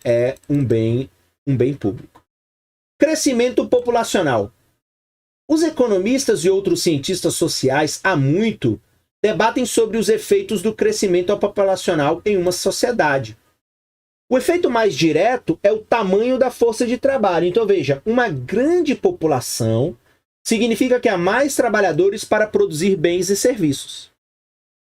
é um bem público. Crescimento populacional. Os economistas e outros cientistas sociais há muito debatem sobre os efeitos do crescimento populacional em uma sociedade. O efeito mais direto é o tamanho da força de trabalho. Então veja, uma grande população significa que há mais trabalhadores para produzir bens e serviços.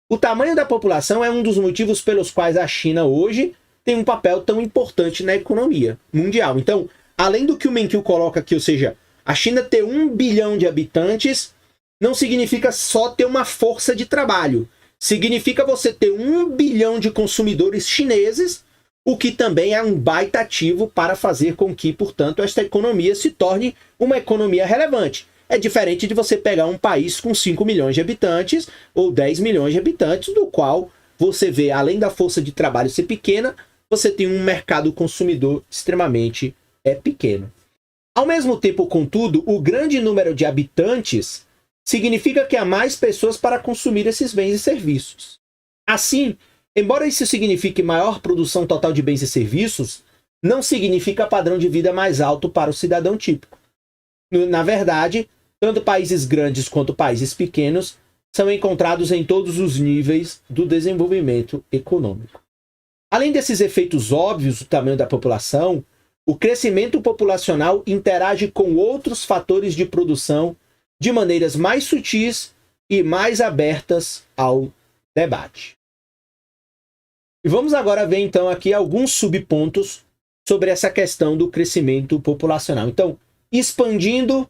O tamanho da população é um dos motivos pelos quais a China hoje tem um papel tão importante na economia mundial. Então, além do que o Menkyu coloca aqui, ou seja, a China ter 1 bilhão de habitantes não significa só ter uma força de trabalho. Significa você ter 1 bilhão de consumidores chineses, o que também é um baita ativo para fazer com que, portanto, esta economia se torne uma economia relevante. É diferente de você pegar um país com 5 milhões de habitantes ou 10 milhões de habitantes, do qual você vê, além da força de trabalho ser pequena, você tem um mercado consumidor extremamente pequeno. Ao mesmo tempo, contudo, o grande número de habitantes significa que há mais pessoas para consumir esses bens e serviços. Assim, embora isso signifique maior produção total de bens e serviços, não significa padrão de vida mais alto para o cidadão típico. Na verdade, tanto países grandes quanto países pequenos são encontrados em todos os níveis do desenvolvimento econômico. Além desses efeitos óbvios do tamanho da população, o crescimento populacional interage com outros fatores de produção de maneiras mais sutis e mais abertas ao debate. E vamos agora ver então aqui alguns subpontos sobre essa questão do crescimento populacional. Então, expandindo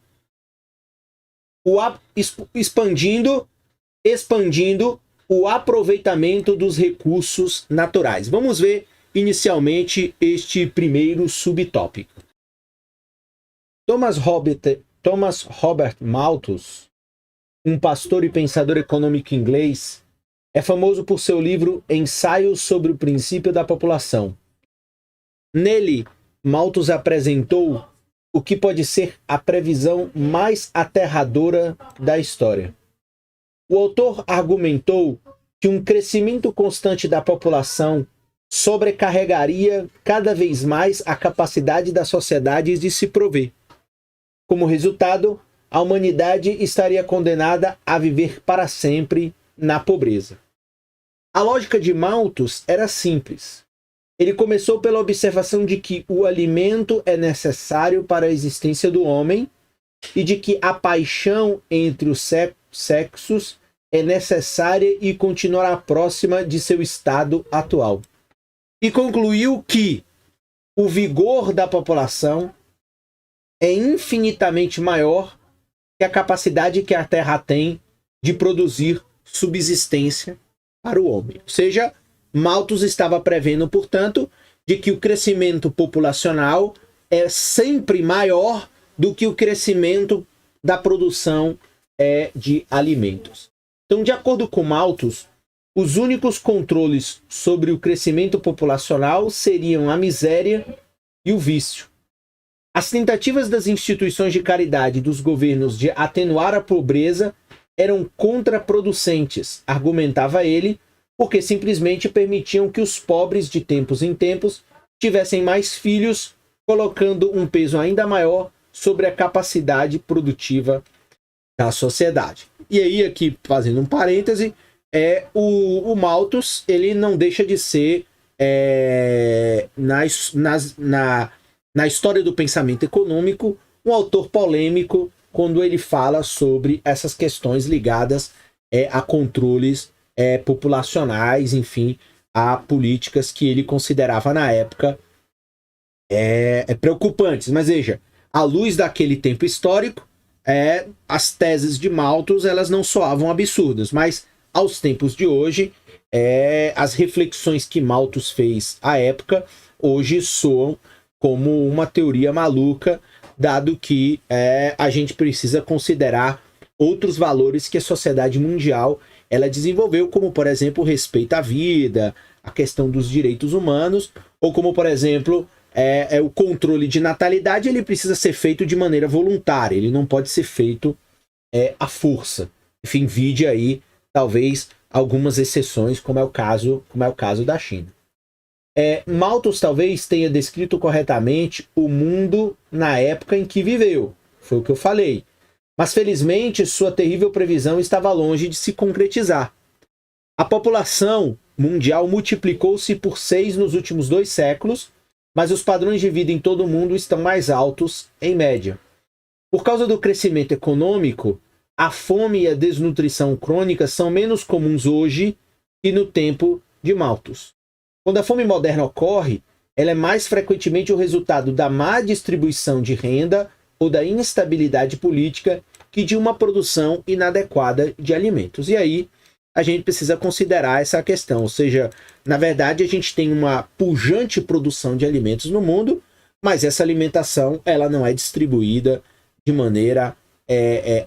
o aproveitamento dos recursos naturais. Vamos ver inicialmente este primeiro subtópico. Thomas Robert Malthus, um pastor e pensador econômico inglês, é famoso por seu livro Ensaios sobre o Princípio da População. Nele, Malthus apresentou o que pode ser a previsão mais aterradora da história. O autor argumentou que um crescimento constante da população sobrecarregaria cada vez mais a capacidade das sociedades de se prover. Como resultado, a humanidade estaria condenada a viver para sempre na pobreza. A lógica de Malthus era simples. Ele começou pela observação de que o alimento é necessário para a existência do homem e de que a paixão entre os sexos é necessária e continuará próxima de seu estado atual. E concluiu que o vigor da população é infinitamente maior que a capacidade que a Terra tem de produzir subsistência para o homem. Ou seja, Malthus estava prevendo, portanto, de que o crescimento populacional é sempre maior do que o crescimento da produção de alimentos. Então, de acordo com Malthus, os únicos controles sobre o crescimento populacional seriam a miséria e o vício. As tentativas das instituições de caridade e dos governos de atenuar a pobreza eram contraproducentes, argumentava ele, porque simplesmente permitiam que os pobres de tempos em tempos tivessem mais filhos, colocando um peso ainda maior sobre a capacidade produtiva da sociedade. E aí, aqui, fazendo um parêntese, o Malthus, ele não deixa de ser, na história do pensamento econômico, um autor polêmico quando ele fala sobre essas questões ligadas a controles populacionais, enfim, a políticas que ele considerava na época preocupantes. Mas veja, à luz daquele tempo histórico, as teses de Malthus elas não soavam absurdas, mas aos tempos de hoje, as reflexões que Malthus fez à época, hoje soam como uma teoria maluca, dado que a gente precisa considerar outros valores que a sociedade mundial ela desenvolveu, como, por exemplo, o respeito à vida, a questão dos direitos humanos, ou como, por exemplo, o controle de natalidade, ele precisa ser feito de maneira voluntária, ele não pode ser feito à força. Enfim, vide aí, talvez, algumas exceções, como é o caso da China. Malthus talvez tenha descrito corretamente o mundo na época em que viveu. Foi o que eu falei. Mas felizmente sua terrível previsão estava longe de se concretizar. A população mundial multiplicou-se por 6 nos últimos 2 séculos, mas os padrões de vida em todo o mundo estão mais altos em média. Por causa do crescimento econômico, a fome e a desnutrição crônica são menos comuns hoje que no tempo de Malthus. Quando a fome moderna ocorre, ela é mais frequentemente o resultado da má distribuição de renda ou da instabilidade política que de uma produção inadequada de alimentos. E aí a gente precisa considerar essa questão, ou seja, na verdade a gente tem uma pujante produção de alimentos no mundo, mas essa alimentação ela não é distribuída de maneira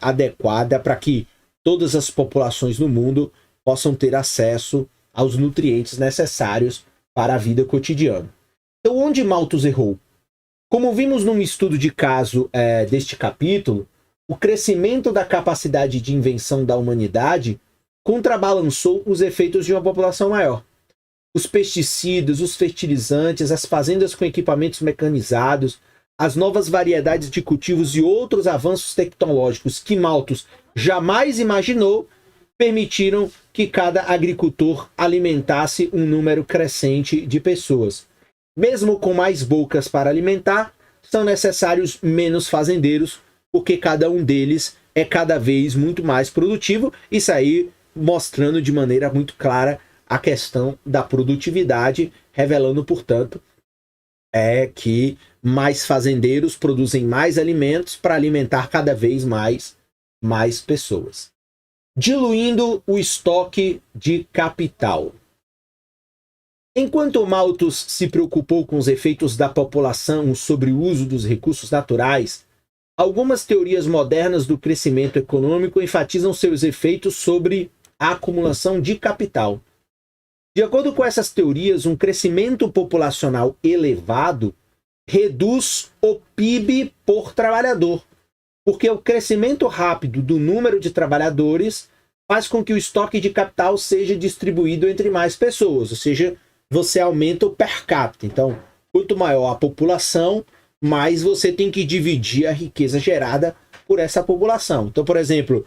adequada para que todas as populações no mundo possam ter acesso aos nutrientes necessários para a vida cotidiana. Então, onde Malthus errou? Como vimos num estudo de caso deste capítulo, o crescimento da capacidade de invenção da humanidade contrabalançou os efeitos de uma população maior. Os pesticidas, os fertilizantes, as fazendas com equipamentos mecanizados, as novas variedades de cultivos e outros avanços tecnológicos que Malthus jamais imaginou permitiram que cada agricultor alimentasse um número crescente de pessoas. Mesmo com mais bocas para alimentar, são necessários menos fazendeiros, porque cada um deles é cada vez muito mais produtivo. Isso aí mostrando de maneira muito clara a questão da produtividade, revelando, portanto, que mais fazendeiros produzem mais alimentos para alimentar cada vez mais pessoas. Diluindo o estoque de capital. Enquanto Malthus se preocupou com os efeitos da população sobre o uso dos recursos naturais, algumas teorias modernas do crescimento econômico enfatizam seus efeitos sobre a acumulação de capital. De acordo com essas teorias, um crescimento populacional elevado reduz o PIB por trabalhador, porque o crescimento rápido do número de trabalhadores faz com que o estoque de capital seja distribuído entre mais pessoas, ou seja, você aumenta o per capita. Então, quanto maior a população, mais você tem que dividir a riqueza gerada por essa população. Então, por exemplo,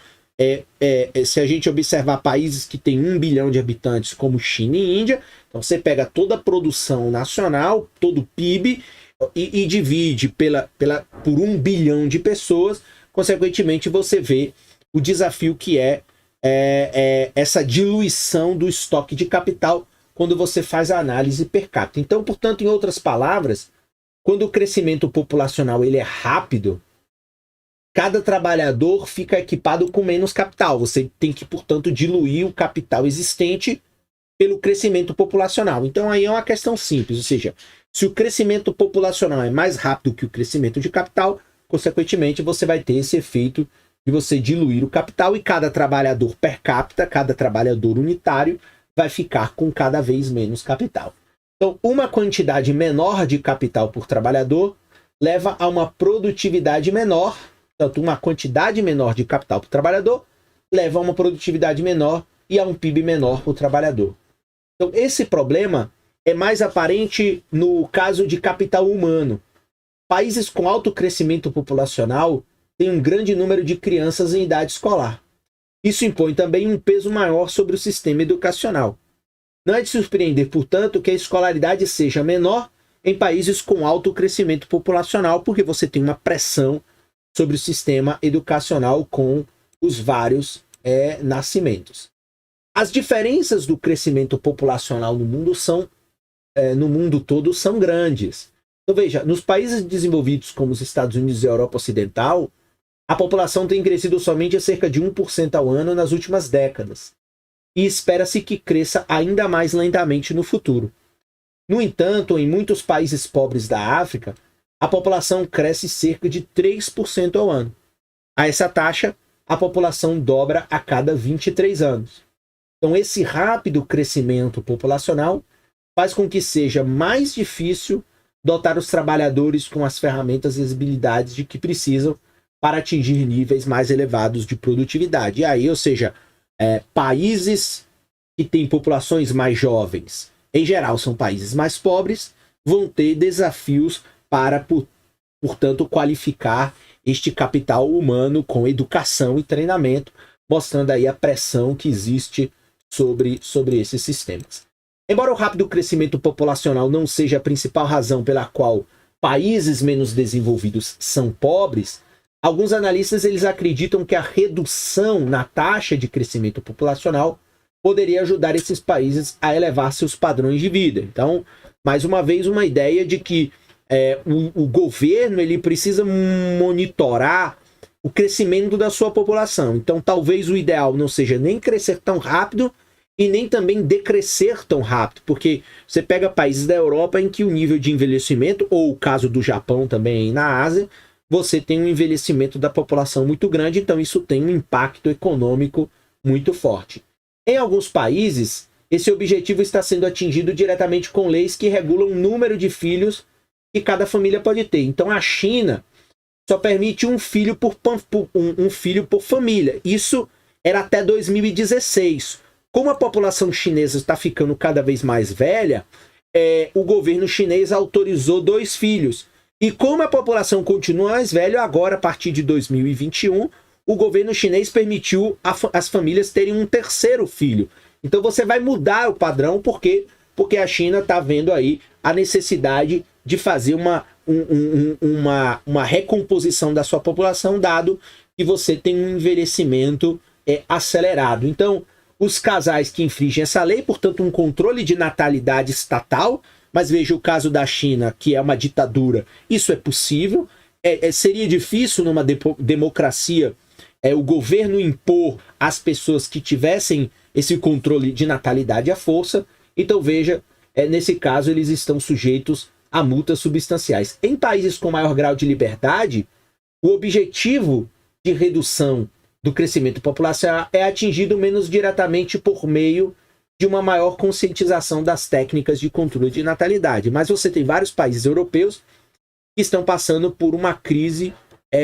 se a gente observar países que têm 1 bilhão de habitantes, como China e Índia, então você pega toda a produção nacional, todo o PIB, e divide por 1 bilhão de pessoas, consequentemente você vê o desafio que é essa diluição do estoque de capital quando você faz a análise per capita. Então, portanto, em outras palavras, quando o crescimento populacional ele é rápido, cada trabalhador fica equipado com menos capital. Você tem que, portanto, diluir o capital existente pelo crescimento populacional. Então, aí é uma questão simples, ou seja, se o crescimento populacional é mais rápido que o crescimento de capital, consequentemente, você vai ter esse efeito de você diluir o capital e cada trabalhador per capita, cada trabalhador unitário, vai ficar com cada vez menos capital. Então, uma quantidade menor de capital por trabalhador leva a uma produtividade menor, portanto, uma quantidade menor de capital por trabalhador leva a uma produtividade menor e a um PIB menor por trabalhador. Então, esse problema é mais aparente no caso de capital humano. Países com alto crescimento populacional têm um grande número de crianças em idade escolar. Isso impõe também um peso maior sobre o sistema educacional. Não é de surpreender, portanto, que a escolaridade seja menor em países com alto crescimento populacional, porque você tem uma pressão sobre o sistema educacional com os vários nascimentos. As diferenças do crescimento populacional no mundo todo são grandes. Então veja, nos países desenvolvidos como os Estados Unidos e a Europa Ocidental, a população tem crescido somente a cerca de 1% ao ano nas últimas décadas, e espera-se que cresça ainda mais lentamente no futuro. No entanto, em muitos países pobres da África, a população cresce cerca de 3% ao ano. A essa taxa, a população dobra a cada 23 anos. Então, esse rápido crescimento populacional faz com que seja mais difícil dotar os trabalhadores com as ferramentas e as habilidades de que precisam para atingir níveis mais elevados de produtividade. E aí, ou seja, países que têm populações mais jovens em geral são países mais pobres, vão ter desafios para, portanto, qualificar este capital humano com educação e treinamento, mostrando aí a pressão que existe sobre esses sistemas. Embora o rápido crescimento populacional não seja a principal razão pela qual países menos desenvolvidos são pobres, alguns analistas eles acreditam que a redução na taxa de crescimento populacional poderia ajudar esses países a elevar seus padrões de vida. Então, mais uma vez, uma ideia de que o governo ele precisa monitorar o crescimento da sua população. Então, talvez o ideal não seja nem crescer tão rápido e nem também decrescer tão rápido, porque você pega países da Europa em que o nível de envelhecimento, ou o caso do Japão também na Ásia, você tem um envelhecimento da população muito grande, então isso tem um impacto econômico muito forte. Em alguns países, esse objetivo está sendo atingido diretamente com leis que regulam o número de filhos que cada família pode ter. Então a China só permite um filho por família. Isso era até 2016. Como a população chinesa está ficando cada vez mais velha, o governo chinês autorizou 2 filhos. E como a população continua mais velha, agora, a partir de 2021, o governo chinês permitiu as famílias terem um 3º filho. Então você vai mudar o padrão, porque a China está vendo aí a necessidade de fazer uma recomposição da sua população, dado que você tem um envelhecimento acelerado. Então, os casais que infringem essa lei, portanto, um controle de natalidade estatal, mas veja o caso da China, que é uma ditadura, isso é possível. Seria difícil numa democracia o governo impor às pessoas que tivessem esse controle de natalidade à força. Então veja, nesse caso eles estão sujeitos a multas substanciais. Em países com maior grau de liberdade, o objetivo de redução do crescimento populacional é atingido menos diretamente por meio de uma maior conscientização das técnicas de controle de natalidade. Mas você tem vários países europeus que estão passando por uma crise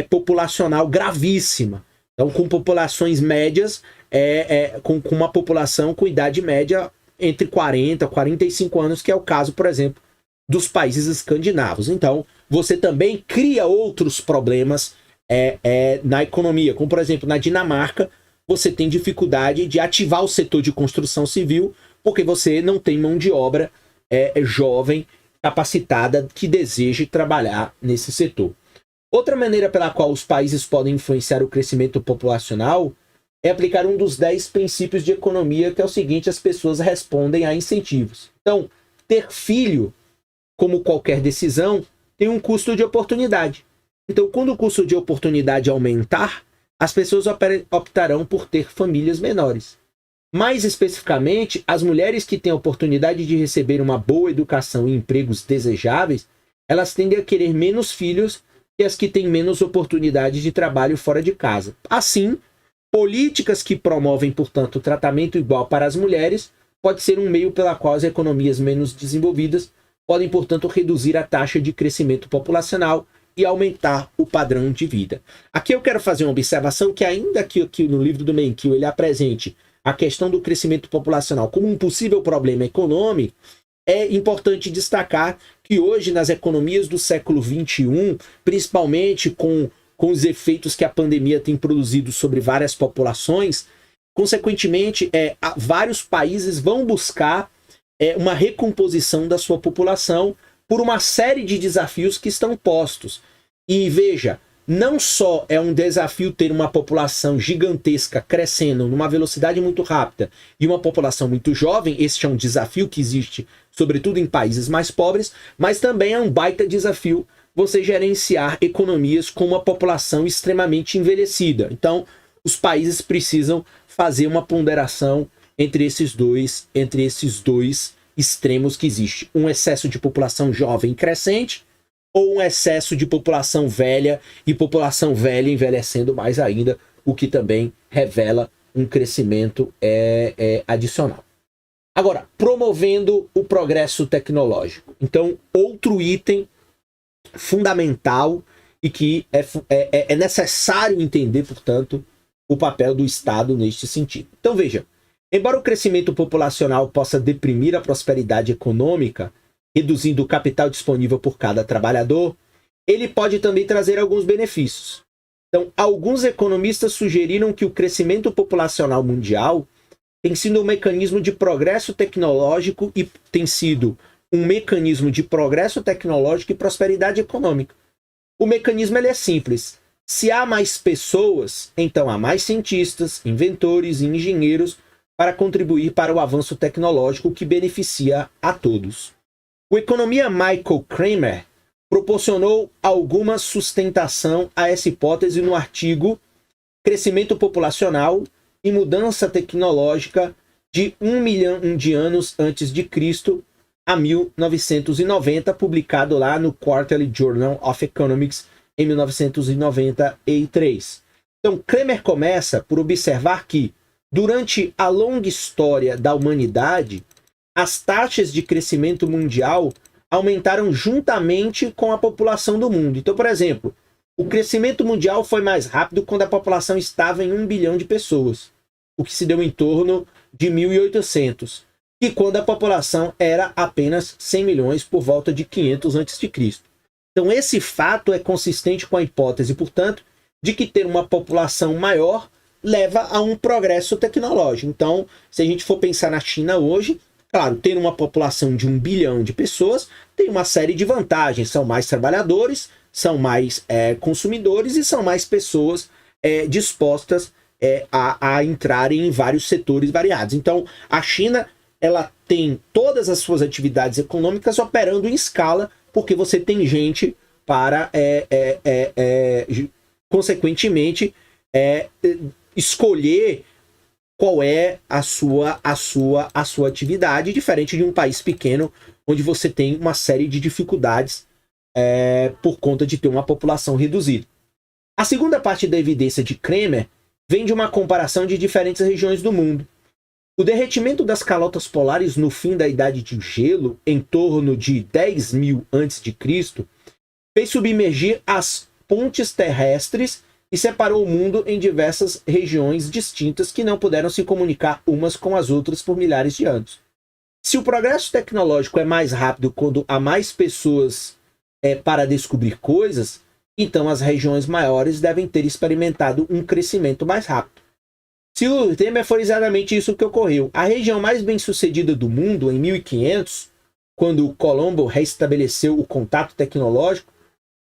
populacional gravíssima. Então, com populações médias, com uma população com idade média entre 40 e 45 anos, que é o caso, por exemplo, dos países escandinavos. Então, você também cria outros problemas na economia, como, por exemplo, na Dinamarca, você tem dificuldade de ativar o setor de construção civil, porque você não tem mão de obra jovem, capacitada, que deseje trabalhar nesse setor. Outra maneira pela qual os países podem influenciar o crescimento populacional é aplicar um dos 10 princípios de economia, que é o seguinte: as pessoas respondem a incentivos. Então, ter filho, como qualquer decisão, tem um custo de oportunidade. Então, quando o custo de oportunidade aumentar, as pessoas optarão por ter famílias menores. Mais especificamente, as mulheres que têm a oportunidade de receber uma boa educação e empregos desejáveis, elas tendem a querer menos filhos que as que têm menos oportunidades de trabalho fora de casa. Assim, políticas que promovem, portanto, o tratamento igual para as mulheres pode ser um meio pela qual as economias menos desenvolvidas podem, portanto, reduzir a taxa de crescimento populacional e aumentar o padrão de vida. Aqui eu quero fazer uma observação que, ainda que no livro do Menkil ele apresente a questão do crescimento populacional como um possível problema econômico, é importante destacar que hoje, nas economias do século XXI, principalmente com os efeitos que a pandemia tem produzido sobre várias populações, consequentemente, vários países vão buscar uma recomposição da sua população por uma série de desafios que estão postos. E veja, não só é um desafio ter uma população gigantesca crescendo numa velocidade muito rápida e uma população muito jovem, este é um desafio que existe sobretudo em países mais pobres, mas também é um baita desafio você gerenciar economias com uma população extremamente envelhecida. Então, os países precisam fazer uma ponderação entre esses dois extremos que existe. Um excesso de população jovem crescente ou um excesso de população velha e população velha envelhecendo mais ainda, o que também revela um crescimento adicional. Agora, promovendo o progresso tecnológico. Então, outro item fundamental e que é necessário entender, portanto, o papel do Estado neste sentido. Então, veja, Embora o crescimento populacional possa deprimir a prosperidade econômica, reduzindo o capital disponível por cada trabalhador, ele pode também trazer alguns benefícios. Então, alguns economistas sugeriram que o crescimento populacional mundial tem sido um mecanismo de progresso tecnológico e prosperidade econômica. O mecanismo ele é simples. Se há mais pessoas, então há mais cientistas, inventores e engenheiros para contribuir para o avanço tecnológico que beneficia a todos. O economista Michael Kramer proporcionou alguma sustentação a essa hipótese no artigo Crescimento Populacional e Mudança Tecnológica de 1 milhão de anos antes de Cristo a 1990, publicado lá no Quarterly Journal of Economics em 1993. Então, Kramer começa por observar que, durante a longa história da humanidade, as taxas de crescimento mundial aumentaram juntamente com a população do mundo. Então, por exemplo, o crescimento mundial foi mais rápido quando a população estava em 1 bilhão de pessoas, o que se deu em torno de 1800, e quando a população era apenas 100 milhões por volta de 500 a.C. Então, esse fato é consistente com a hipótese, portanto, de que ter uma população maior leva a um progresso tecnológico. Então, se a gente for pensar na China hoje, claro, ter uma população de 1 bilhão de pessoas tem uma série de vantagens. São mais trabalhadores, são mais consumidores e são mais pessoas dispostas a entrarem em vários setores variados. Então, a China ela tem todas as suas atividades econômicas operando em escala, porque você tem gente para, consequentemente, escolher qual é a sua atividade, diferente de um país pequeno, onde você tem uma série de dificuldades por conta de ter uma população reduzida. A segunda parte da evidência de Kramer vem de uma comparação de diferentes regiões do mundo. O derretimento das calotas polares no fim da Idade de Gelo, em torno de 10.000 a.C., fez submergir as pontes terrestres e separou o mundo em diversas regiões distintas que não puderam se comunicar umas com as outras por milhares de anos. Se o progresso tecnológico é mais rápido quando há mais pessoas para descobrir coisas, então as regiões maiores devem ter experimentado um crescimento mais rápido. Se o tema foi exatamente isso que ocorreu. A região mais bem-sucedida do mundo, em 1500, quando Colombo restabeleceu o contato tecnológico,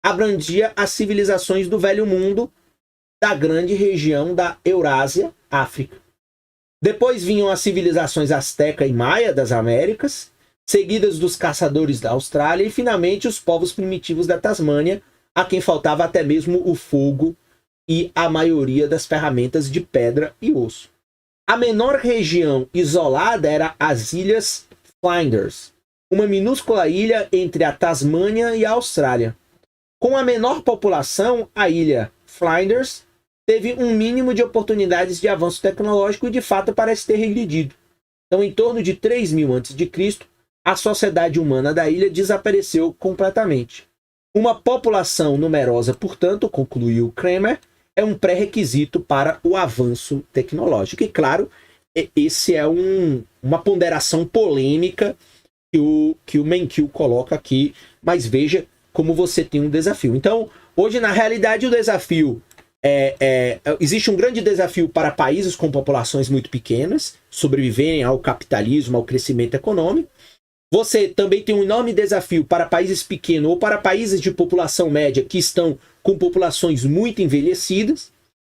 abrangia as civilizações do Velho Mundo, da grande região da Eurásia, África. Depois vinham as civilizações Azteca e Maia das Américas, seguidas dos caçadores da Austrália e, finalmente, os povos primitivos da Tasmânia, a quem faltava até mesmo o fogo e a maioria das ferramentas de pedra e osso. A menor região isolada era as Ilhas Flinders, uma minúscula ilha entre a Tasmânia e a Austrália. Com a menor população, a ilha Flinders teve um mínimo de oportunidades de avanço tecnológico e de fato parece ter regredido. Então, em torno de 3.000 a.C., a sociedade humana da ilha desapareceu completamente. Uma população numerosa, portanto, concluiu Kramer, é um pré-requisito para o avanço tecnológico. E, claro, esse é uma ponderação polêmica que o Mankiw coloca aqui, mas veja como você tem um desafio. Então, hoje, na realidade, o desafio existe um grande desafio para países com populações muito pequenas sobreviverem ao capitalismo, ao crescimento econômico. Você também tem um enorme desafio para países pequenos ou para países de população média que estão com populações muito envelhecidas,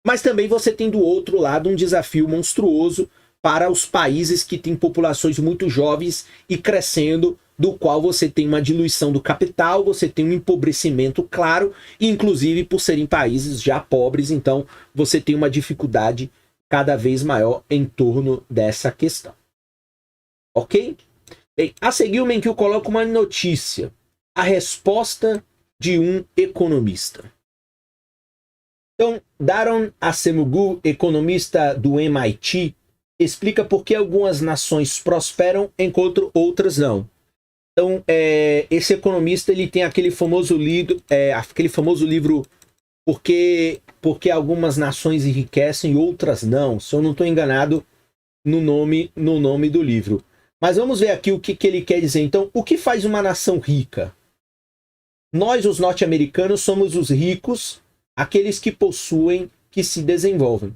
mas também você tem do outro lado um desafio monstruoso para os países que têm populações muito jovens e crescendo, do qual você tem uma diluição do capital, você tem um empobrecimento claro, e inclusive por serem países já pobres, então você tem uma dificuldade cada vez maior em torno dessa questão. Ok? Bem, a seguir o Mankiw coloca uma notícia, a resposta de um economista. Então, Daron Acemoglu, economista do MIT, explica por que algumas nações prosperam enquanto outras não. Então, esse economista ele tem aquele famoso livro porque algumas nações enriquecem e outras não. Se eu não estou enganado, no nome do livro. Mas vamos ver aqui o que ele quer dizer. Então, o que faz uma nação rica? Nós, os norte-americanos, somos os ricos, aqueles que possuem, que se desenvolvem.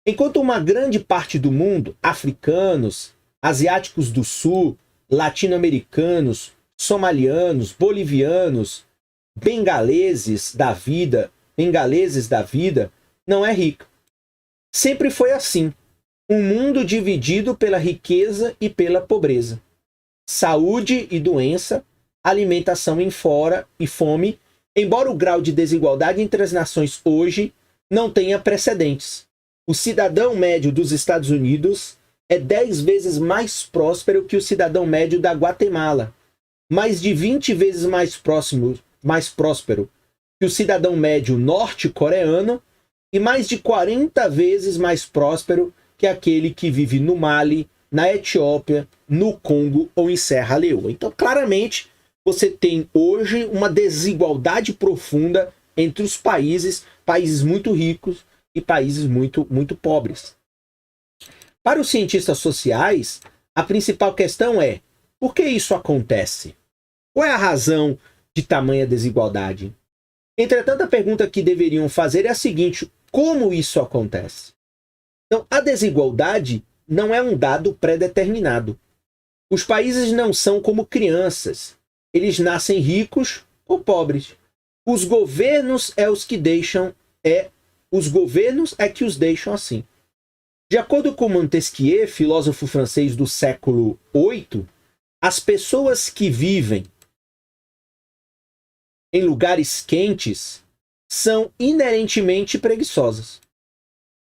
Enquanto uma grande parte do mundo, africanos, asiáticos do sul, latino-americanos, somalianos, bolivianos, bengaleses da vida, não é rica. Sempre foi assim. Um mundo dividido pela riqueza e pela pobreza. Saúde e doença, alimentação em fora e fome, embora o grau de desigualdade entre as nações hoje não tenha precedentes. O cidadão médio dos Estados Unidos é 10 vezes mais próspero que o cidadão médio da Guatemala, mais de 20 vezes mais próspero que o cidadão médio norte-coreano e mais de 40 vezes mais próspero que aquele que vive no Mali, na Etiópia, no Congo ou em Serra Leoa. Então, claramente, você tem hoje uma desigualdade profunda entre os países muito ricos e países muito pobres. Para os cientistas sociais, a principal questão é: por que isso acontece? Qual é a razão de tamanha desigualdade? Entretanto, a pergunta que deveriam fazer é a seguinte: como isso acontece? Então, a desigualdade não é um dado pré-determinado. Os países não são como crianças. Eles nascem ricos ou pobres. Os governos que os deixam assim. De acordo com Montesquieu, filósofo francês do século VIII, as pessoas que vivem em lugares quentes são inerentemente preguiçosas.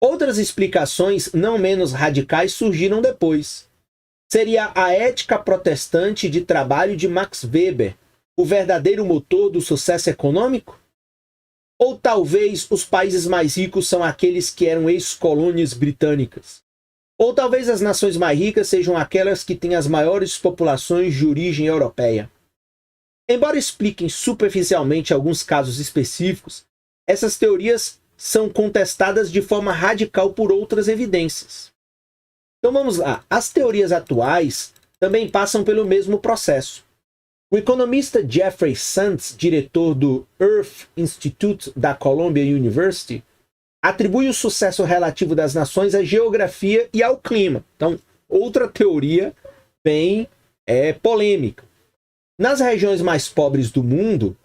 Outras explicações não menos radicais surgiram depois. Seria a ética protestante de trabalho de Max Weber o verdadeiro motor do sucesso econômico? Ou talvez os países mais ricos são aqueles que eram ex-colônias britânicas? Ou talvez as nações mais ricas sejam aquelas que têm as maiores populações de origem europeia? Embora expliquem superficialmente alguns casos específicos, essas teorias são contestadas de forma radical por outras evidências. Então vamos lá. As teorias atuais também passam pelo mesmo processo. O economista Jeffrey Sachs, diretor do Earth Institute da Columbia University, atribui o sucesso relativo das nações à geografia e ao clima. Então, outra teoria bem polêmica. Nas regiões mais pobres do mundo,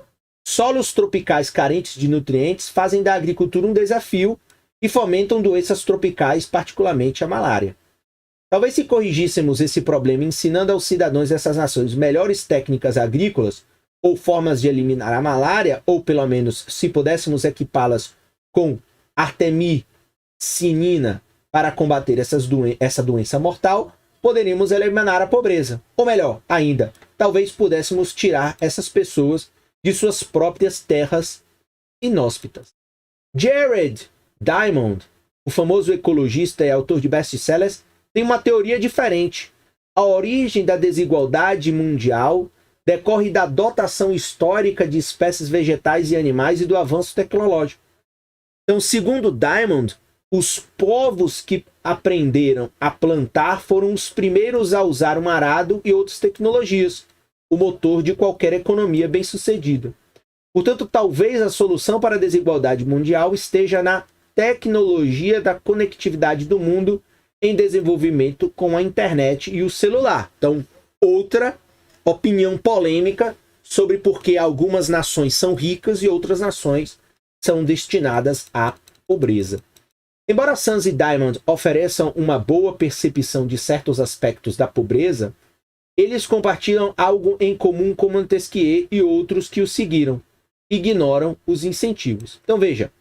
solos tropicais carentes de nutrientes fazem da agricultura um desafio e fomentam doenças tropicais, particularmente a malária. Talvez se corrigíssemos esse problema ensinando aos cidadãos dessas nações melhores técnicas agrícolas ou formas de eliminar a malária, ou pelo menos se pudéssemos equipá-las com artemisinina para combater essa doença mortal, poderíamos eliminar a pobreza. Ou melhor ainda, talvez pudéssemos tirar essas pessoas de suas próprias terras inóspitas. Jared Diamond, o famoso ecologista e autor de best-sellers, tem uma teoria diferente. A origem da desigualdade mundial decorre da dotação histórica de espécies vegetais e animais e do avanço tecnológico. Então, segundo Diamond, os povos que aprenderam a plantar foram os primeiros a usar um arado e outras tecnologias, o motor de qualquer economia bem-sucedida. Portanto, talvez a solução para a desigualdade mundial esteja na tecnologia da conectividade do mundo em desenvolvimento com a internet e o celular. Então, outra opinião polêmica sobre por que algumas nações são ricas e outras nações são destinadas à pobreza. Embora Sachs e Diamond ofereçam uma boa percepção de certos aspectos da pobreza, eles compartilham algo em comum com Montesquieu e outros que o seguiram. Ignoram os incentivos. Então veja,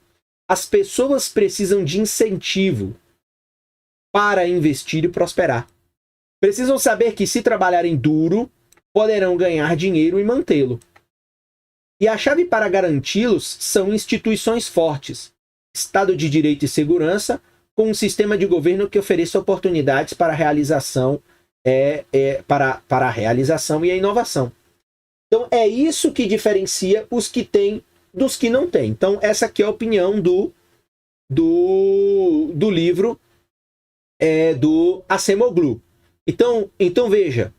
as pessoas precisam de incentivo para investir e prosperar. Precisam saber que se trabalharem duro, poderão ganhar dinheiro e mantê-lo. E a chave para garanti-los são instituições fortes, Estado de Direito e Segurança, com um sistema de governo que ofereça oportunidades para a realização, para a realização e a inovação. Então é isso que diferencia os que têm dos que não têm. Então essa aqui é a opinião do livro do Acemoglu. Então veja,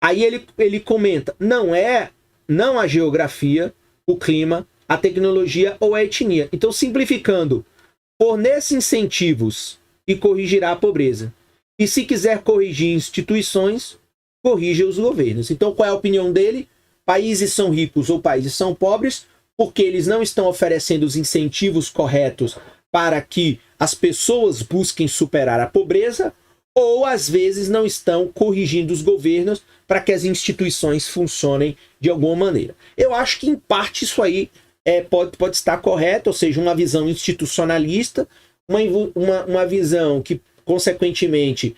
aí ele comenta, não a geografia, o clima, a tecnologia ou a etnia. Então, simplificando, fornece incentivos e corrigirá a pobreza. E se quiser corrigir instituições, corrija os governos. Então, qual é a opinião dele? Países são ricos ou países são pobres porque eles não estão oferecendo os incentivos corretos para que as pessoas busquem superar a pobreza, ou às vezes não estão corrigindo os governos para que as instituições funcionem de alguma maneira. Eu acho que em parte isso aí pode estar correto, ou seja, uma visão institucionalista, uma visão que consequentemente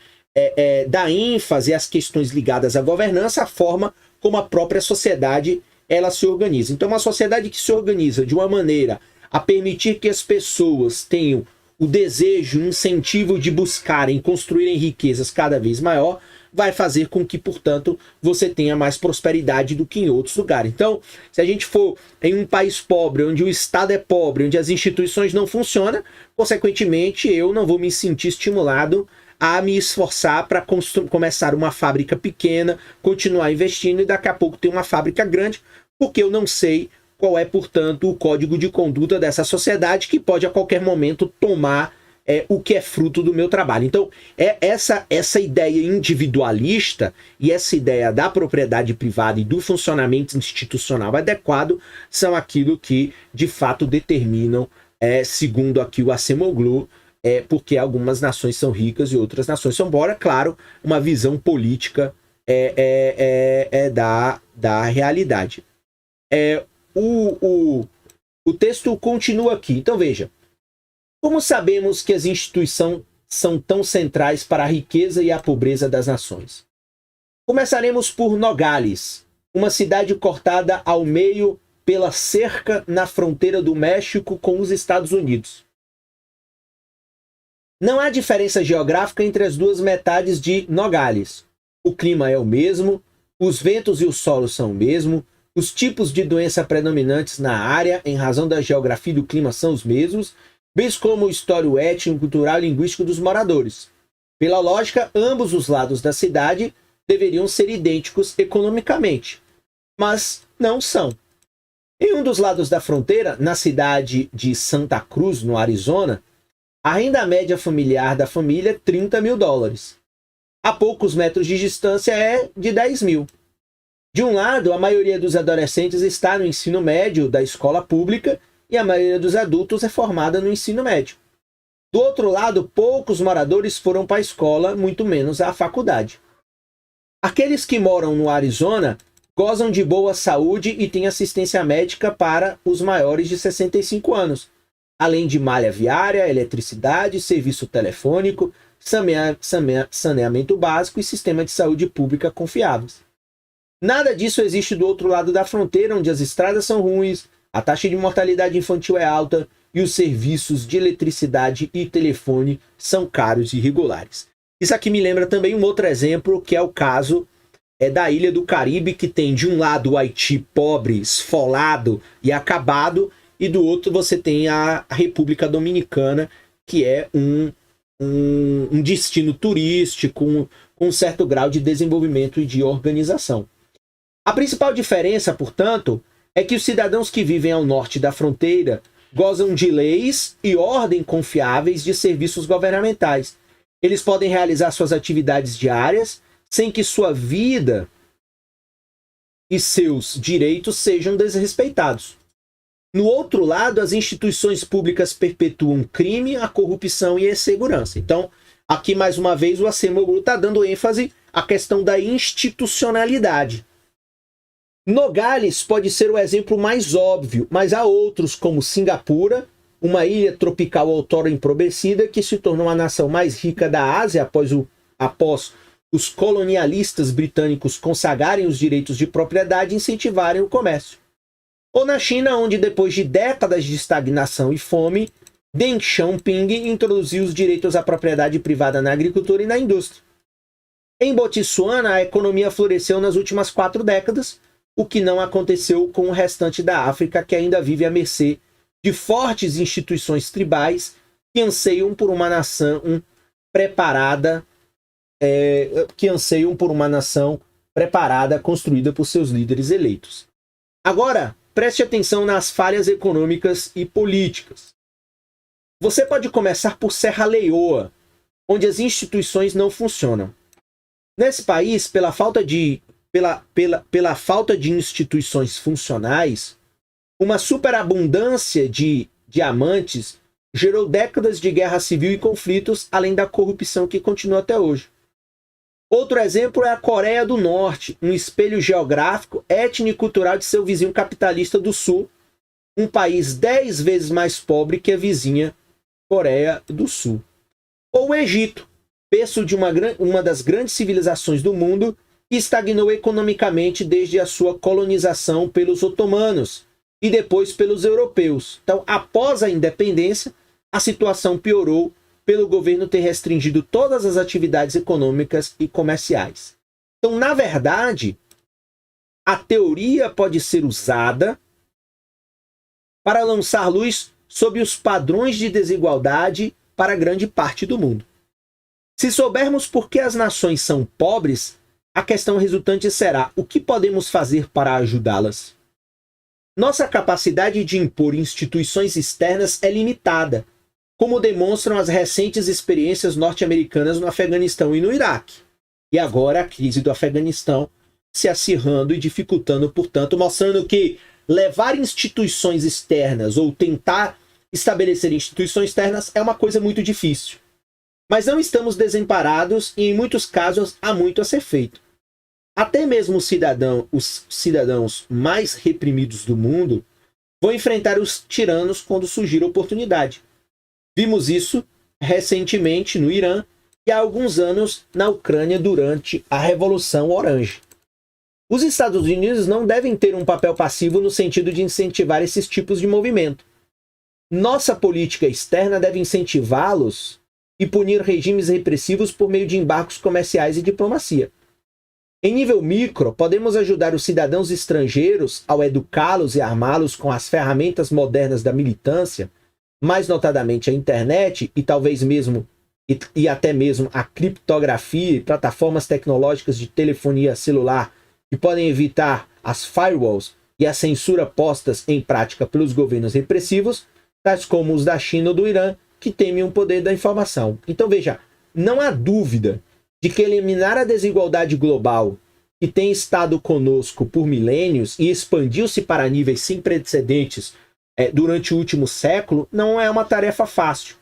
dá ênfase às questões ligadas à governança, à forma como a própria sociedade ela se organiza. Então, uma sociedade que se organiza de uma maneira a permitir que as pessoas tenham o desejo, o incentivo de buscarem, construírem riquezas cada vez maior, vai fazer com que, portanto, você tenha mais prosperidade do que em outros lugares. Então, se a gente for em um país pobre, onde o Estado é pobre, onde as instituições não funcionam, consequentemente, eu não vou me sentir estimulado a me esforçar para começar uma fábrica pequena, continuar investindo e daqui a pouco ter uma fábrica grande, porque eu não sei qual é, portanto, o código de conduta dessa sociedade que pode a qualquer momento tomar o que é fruto do meu trabalho. Então, essa ideia individualista e essa ideia da propriedade privada e do funcionamento institucional adequado são aquilo que, de fato, determinam, segundo aqui o Acemoglu, porque algumas nações são ricas e outras nações são, embora, claro, uma visão política da realidade. O texto continua aqui. Então veja, como sabemos que as instituições são tão centrais para a riqueza e a pobreza das nações? Começaremos por Nogales, uma cidade cortada ao meio pela cerca na fronteira do México com os Estados Unidos. Não há diferença geográfica entre as duas metades de Nogales. O clima é o mesmo, os ventos e o solo são o mesmo, os tipos de doença predominantes na área, em razão da geografia e do clima, são os mesmos, bem como o histórico étnico, cultural e linguístico dos moradores. Pela lógica, ambos os lados da cidade deveriam ser idênticos economicamente, mas não são. Em um dos lados da fronteira, na cidade de Santa Cruz, no Arizona, a renda média familiar da família é $30 mil. A poucos metros de distância é de 10 mil. De um lado, a maioria dos adolescentes está no ensino médio da escola pública e a maioria dos adultos é formada no ensino médio. Do outro lado, poucos moradores foram para a escola, muito menos à faculdade. Aqueles que moram no Arizona gozam de boa saúde e têm assistência médica para os maiores de 65 anos, além de malha viária, eletricidade, serviço telefônico, saneamento básico e sistema de saúde pública confiáveis. Nada disso existe do outro lado da fronteira, onde as estradas são ruins, a taxa de mortalidade infantil é alta e os serviços de eletricidade e telefone são caros e irregulares. Isso aqui me lembra também um outro exemplo, que é o caso da Ilha do Caribe, que tem de um lado o Haiti pobre, esfolado e acabado, e do outro você tem a República Dominicana, que é um destino turístico com um certo grau de desenvolvimento e de organização. A principal diferença, portanto, é que os cidadãos que vivem ao norte da fronteira gozam de leis e ordem confiáveis de serviços governamentais. Eles podem realizar suas atividades diárias sem que sua vida e seus direitos sejam desrespeitados. No outro lado, as instituições públicas perpetuam crime, a corrupção e a insegurança. Então, aqui mais uma vez o Acemoglu está dando ênfase à questão da institucionalidade. Nogales pode ser o exemplo mais óbvio, mas há outros como Singapura, uma ilha tropical outrora empobrecida que se tornou a nação mais rica da Ásia após os colonialistas britânicos consagrarem os direitos de propriedade e incentivarem o comércio. Ou na China, onde depois de décadas de estagnação e fome, Deng Xiaoping introduziu os direitos à propriedade privada na agricultura e na indústria. Em Botsuana, a economia floresceu nas últimas 4 décadas, o que não aconteceu com o restante da África, que ainda vive à mercê de fortes instituições tribais que anseiam por uma nação preparada, que anseiam por uma nação preparada, construída por seus líderes eleitos. Agora, preste atenção nas falhas econômicas e políticas. Você pode começar por Serra Leoa, onde as instituições não funcionam. Nesse país, pela falta de instituições funcionais, uma superabundância de diamantes gerou décadas de guerra civil e conflitos, além da corrupção que continua até hoje. Outro exemplo é a Coreia do Norte, um espelho geográfico, étnico e cultural de seu vizinho capitalista do Sul, um país 10 vezes mais pobre que a vizinha Coreia do Sul. Ou o Egito, berço de uma das grandes civilizações do mundo, que estagnou economicamente desde a sua colonização pelos otomanos e depois pelos europeus. Então, após a independência, a situação piorou pelo governo ter restringido todas as atividades econômicas e comerciais. Então, na verdade, a teoria pode ser usada para lançar luz sobre os padrões de desigualdade para grande parte do mundo. Se soubermos por que as nações são pobres, a questão resultante será: o que podemos fazer para ajudá-las? Nossa capacidade de impor instituições externas é limitada, como demonstram as recentes experiências norte-americanas no Afeganistão e no Iraque. E agora a crise do Afeganistão se acirrando e dificultando, portanto, mostrando que levar instituições externas ou tentar estabelecer instituições externas é uma coisa muito difícil. Mas não estamos desamparados e, em muitos casos, há muito a ser feito. Até mesmo os cidadãos mais reprimidos do mundo vão enfrentar os tiranos quando surgir oportunidade. Vimos isso recentemente no Irã e há alguns anos na Ucrânia durante a Revolução Orange. Os Estados Unidos não devem ter um papel passivo no sentido de incentivar esses tipos de movimento. Nossa política externa deve incentivá-los e punir regimes repressivos por meio de embargos comerciais e diplomacia. Em nível micro, podemos ajudar os cidadãos estrangeiros ao educá-los e armá-los com as ferramentas modernas da militância, mais notadamente a internet e talvez mesmo e até mesmo a criptografia e plataformas tecnológicas de telefonia celular que podem evitar as firewalls e a censura postas em prática pelos governos repressivos, tais como os da China ou do Irã, que temem o poder da informação. Então veja, não há dúvida de que eliminar a desigualdade global, que tem estado conosco por milênios e expandiu-se para níveis sem precedentes durante o último século, não é uma tarefa fácil.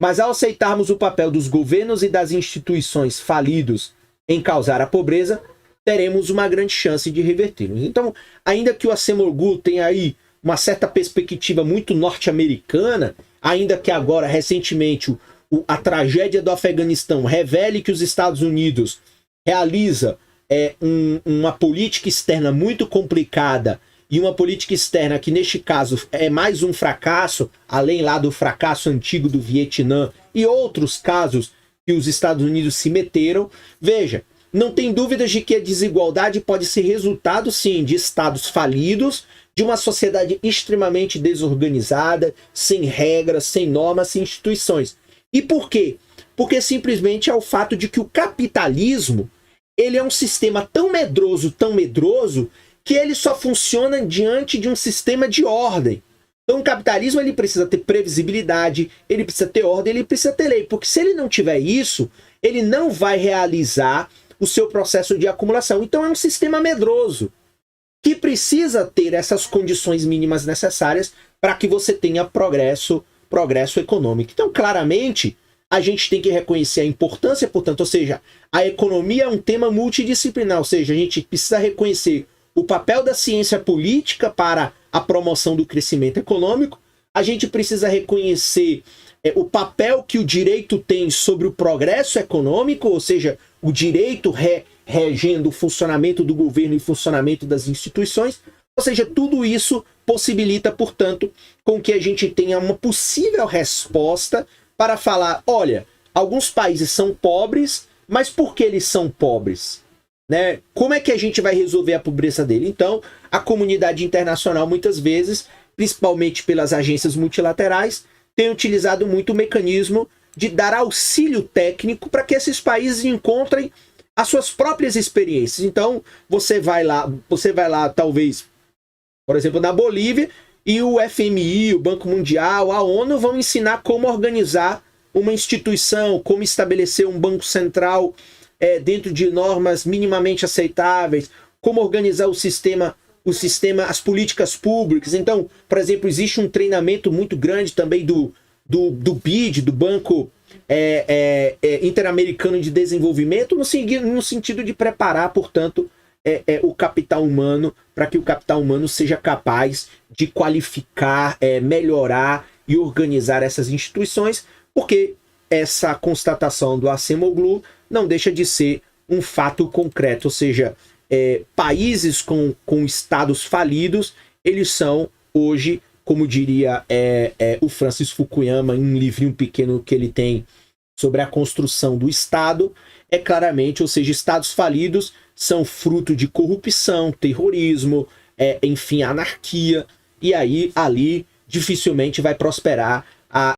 Mas ao aceitarmos o papel dos governos e das instituições falidos em causar a pobreza, teremos uma grande chance de revertê-los. Então, ainda que o Acemoglu tenha aí uma certa perspectiva muito norte-americana, ainda que agora, recentemente, a tragédia do Afeganistão revele que os Estados Unidos realiza uma política externa muito complicada e uma política externa que, neste caso, é mais um fracasso, além lá do fracasso antigo do Vietnã e outros casos que os Estados Unidos se meteram. Veja, não tem dúvidas de que a desigualdade pode ser resultado, sim, de estados falidos, de uma sociedade extremamente desorganizada, sem regras, sem normas, sem instituições. E por quê? Porque simplesmente é o fato de que o capitalismo ele é um sistema tão medroso, que ele só funciona diante de um sistema de ordem. Então o capitalismo ele precisa ter previsibilidade, ele precisa ter ordem, ele precisa ter lei. Porque se ele não tiver isso, ele não vai realizar o seu processo de acumulação. Então é um sistema medroso, que precisa ter essas condições mínimas necessárias para que você tenha progresso econômico. Então, claramente, a gente tem que reconhecer a importância, portanto, ou seja, a economia é um tema multidisciplinar, ou seja, a gente precisa reconhecer o papel da ciência política para a promoção do crescimento econômico, a gente precisa reconhecer o papel que o direito tem sobre o progresso econômico, ou seja, o direito regendo o funcionamento do governo e funcionamento das instituições, ou seja, tudo isso possibilita, portanto, com que a gente tenha uma possível resposta para falar, olha, alguns países são pobres, mas por que eles são pobres? Né? Como é que a gente vai resolver a pobreza dele? Então, a comunidade internacional, muitas vezes, principalmente pelas agências multilaterais, tem utilizado muito o mecanismo de dar auxílio técnico para que esses países encontrem as suas próprias experiências. Então, você vai lá, talvez, por exemplo, na Bolívia, e o FMI, o Banco Mundial, a ONU vão ensinar como organizar uma instituição, como estabelecer um banco central dentro de normas minimamente aceitáveis, como organizar o sistema, as políticas públicas. Então, por exemplo, existe um treinamento muito grande também do BID, do Banco Interamericano de Desenvolvimento, no sentido de preparar, portanto, o capital humano, para que o capital humano seja capaz de qualificar, melhorar e organizar essas instituições, porque essa constatação do Acemoglu não deixa de ser um fato concreto, ou seja, países com estados falidos, eles são hoje, como diria o Francis Fukuyama, em um livrinho pequeno que ele tem sobre a construção do Estado, claramente, ou seja, estados falidos são fruto de corrupção, terrorismo, enfim, anarquia, e aí ali dificilmente vai prosperar